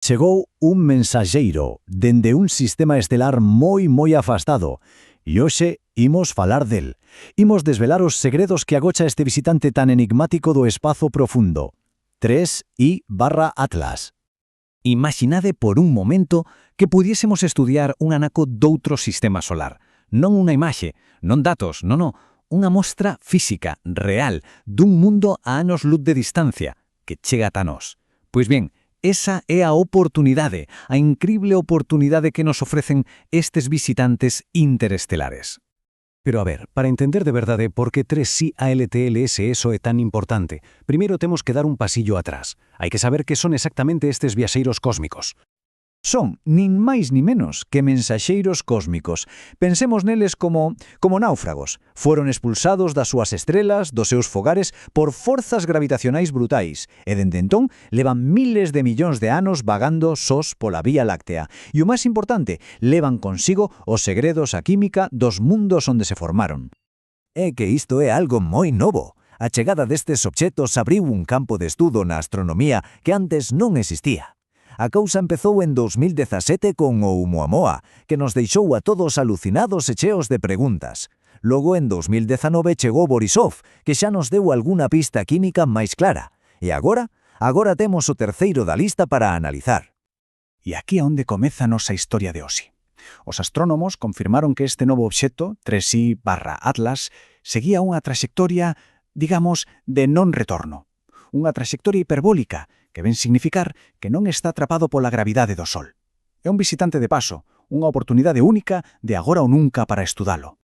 Chegou un mensaxeiro dende un sistema estelar moi afastado e hoxe imos falar del. Imos desvelar os segredos que agocha este visitante tan enigmático do espazo profundo. 3I/Atlas. Imaginade por un momento que pudiésemos estudiar un anaco doutro sistema solar. Non unha imaxe, non datos, non, unha mostra física, real, dun mundo a anos luz de distancia, que chega ata nós. Pois bien, esa é a oportunidade, a incrible oportunidade que nos ofrecen estes visitantes interestelares. Pero a ver, para entender de verdade por que 3I/ALTLS eso é tan importante, primeiro temos que dar un pasillo atrás. Hai que saber que son exactamente estes viaxeiros cósmicos. Son nin máis ni menos que mensaxeiros cósmicos. Pensemos neles como náufragos. Foron expulsados das súas estrelas, dos seus fogares, por forzas gravitacionais brutais, e dende entón levan miles de millóns de anos vagando sós pola Vía Láctea. E o máis importante, levan consigo os segredos a química dos mundos onde se formaron. É que isto é algo moi novo. A chegada destes obxetos abriu un campo de estudo na astronomía que antes non existía. A cousa empezou en 2017 con o Oumuamua, que nos deixou a todos alucinados e cheos de preguntas. Logo, en 2019, chegou Borisov, que xa nos deu algunha pista química máis clara. E agora temos o terceiro da lista para analizar. E aquí é onde comeza a nosa historia de hoxe. Os astrónomos confirmaron que este novo obxecto, 3I/Atlas, seguía unha traxectoria, digamos, de non retorno. Unha traxectoria hiperbólica, que ven significar que non está atrapado pola gravidade do Sol. É un visitante de paso, unha oportunidade única de agora ou nunca para estudalo.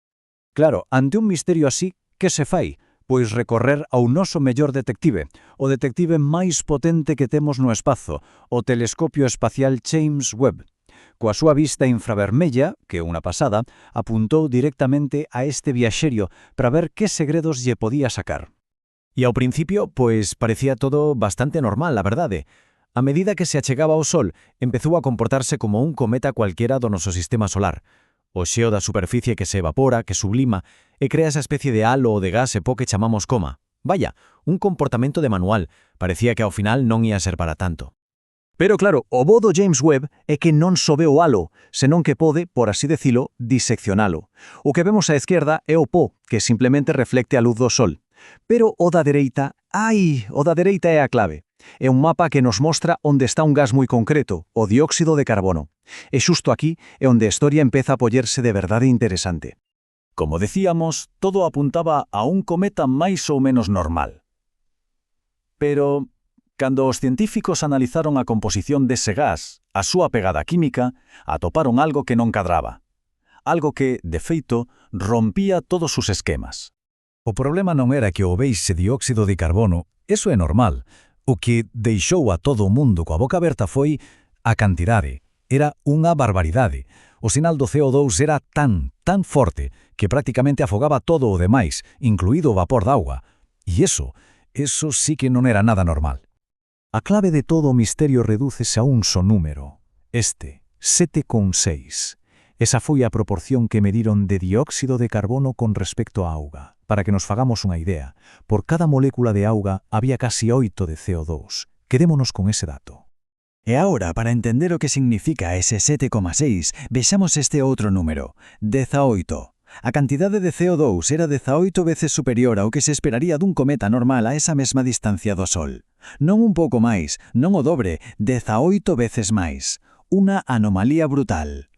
Claro, ante un misterio así, que se fai? Pois recorrer ao noso mellor detective, o detective máis potente que temos no espazo, o telescopio espacial James Webb. Coa súa vista infravermella, que é unha pasada, apuntou directamente a este viaxerio para ver que segredos lle podía sacar. E ao principio, pois, parecía todo bastante normal, a verdade. A medida que se achegaba ao Sol, empezou a comportarse como un cometa cualquera do noso sistema solar. O xeo da superficie que se evapora, que sublima, e crea esa especie de halo ou de gas e pó que chamamos coma. Vaya, un comportamento de manual. Parecía que ao final non ia ser para tanto. Pero claro, o bo do James Webb é que non só ve o halo, senón que pode, por así decilo, diseccionalo. O que vemos á esquerda é o pó, que simplemente reflecte a luz do Sol. Pero o da dereita é a clave. É un mapa que nos mostra onde está un gas moi concreto, o dióxido de carbono. E xusto aquí é onde a historia empeza a pollerse de verdade interesante. Como decíamos, todo apuntaba a un cometa máis ou menos normal. Pero, cando os científicos analizaron a composición dese gas, a súa pegada química, atoparon algo que non cadraba. Algo que, de feito, rompía todos os esquemas. O problema non era que houbese dióxido de carbono, eso é normal. O que deixou a todo o mundo coa boca aberta foi a cantidade. Era unha barbaridade. O sinal do CO2 era tan forte que prácticamente afogaba todo o demais, incluído o vapor d'auga. E eso sí que non era nada normal. A clave de todo o misterio redúcese a un só número. 7,6. Esa foi a proporción que mediron de dióxido de carbono con respecto á auga. Para que nos fagamos unha idea, por cada molécula de auga había casi 8 de CO2. Quedémonos con ese dato. E agora, para entender o que significa ese 7,6, vexamos este outro número, 18. A cantidade de CO2 era 18 veces superior ao que se esperaría dun cometa normal a esa mesma distancia do Sol. Non un pouco máis, non o dobre, 18 veces máis. Unha anomalía brutal.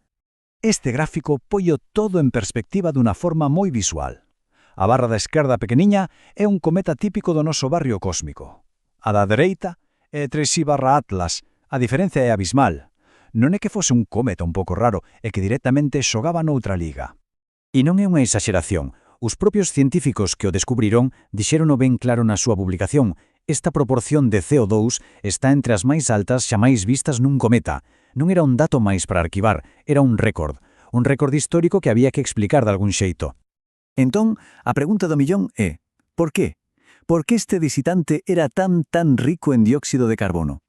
Este gráfico pollo todo en perspectiva dunha forma moi visual. A barra da esquerda pequeniña é un cometa típico do noso barrio cósmico. A da dereita é 3I/Atlas. A diferencia é abismal. Non é que fose un cometa un pouco raro, é que directamente xogaba noutra liga. E non é unha exaxeración. Os propios científicos que o descubriron dixérono ben claro na súa publicación. Esta proporción de CO2 está entre as máis altas xamais vistas nun cometa. Non era un dato máis para arquivar, era un récord. Un récord histórico que había que explicar de algún xeito. Entón, a pregunta do millón é, por qué? Por que este visitante era tan rico en dióxido de carbono?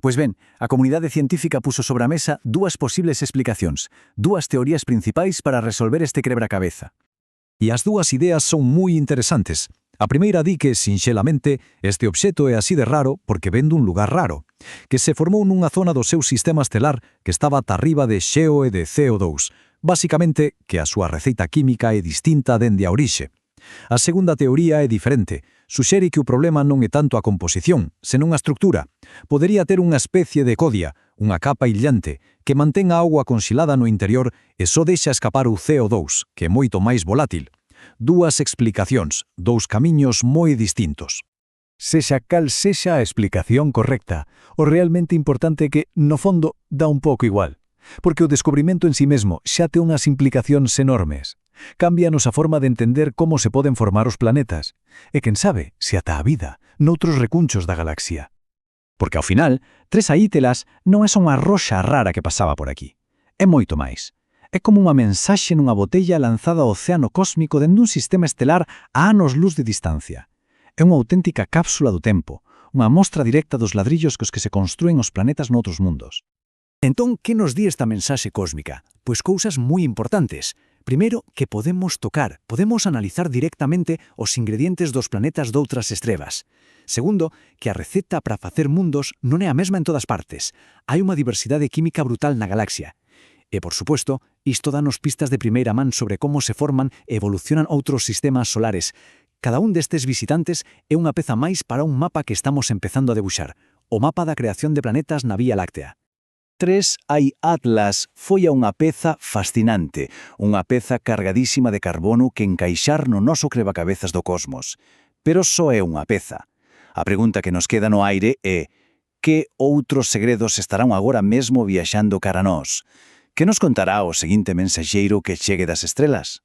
Pois ben, a comunidade científica puso sobre a mesa dúas posibles explicacións, dúas teorías principais para resolver este quebracabeza. E as dúas ideas son moi interesantes. A primeira di que, sinxelamente, este obxeto é así de raro porque ven dun lugar raro, que se formou nunha zona do seu sistema estelar que estaba ata arriba de Xeo e de CO2, basicamente que a súa receita química é distinta dende a orixe. A segunda teoría é diferente. Suxere que o problema non é tanto a composición, senón a estructura. Podería ter unha especie de codia, unha capa illante, que mantén a auga conxelada no interior e só deixa escapar o CO2, que é moito máis volátil. Dúas explicacións, dous camiños moi distintos. Sexa cal sexa a explicación correcta, o realmente importante é que, no fondo, dá un pouco igual. Porque o descubrimento en sí mesmo xa ten unhas implicacións enormes. Cámbianos a forma de entender como se poden formar os planetas. E quen sabe, se ata a vida, noutros recunchos da galaxia. Porque ao final, Tres Aítelas non é só unha roxa rara que pasaba por aquí. É moito máis. É como unha mensaxe nunha botella lanzada ao océano cósmico dende un sistema estelar a anos-luz de distancia. É unha auténtica cápsula do tempo, unha mostra directa dos ladrillos cos que se construen os planetas noutros mundos. Entón, que nos di esta mensaxe cósmica? Pois cousas moi importantes. Primeiro, que podemos tocar, podemos analizar directamente os ingredientes dos planetas doutras estrelas. Segundo, que a receta para facer mundos non é a mesma en todas partes. Hai unha diversidade química brutal na galaxia. E, por suposto, isto danos pistas de primeira man sobre como se forman e evolucionan outros sistemas solares. Cada un destes visitantes é unha peza máis para un mapa que estamos empezando a debuxar, o mapa da creación de planetas na Vía Láctea. Tres Atlas foi unha peza fascinante, unha peza cargadísima de carbono que encaixar no noso crebacabezas do cosmos. Pero só é unha peza. A pregunta que nos queda no aire é: que outros segredos estarán agora mesmo viaxando cara a nós? Que nos contará o seguinte mensaxeiro que chegue das estrelas?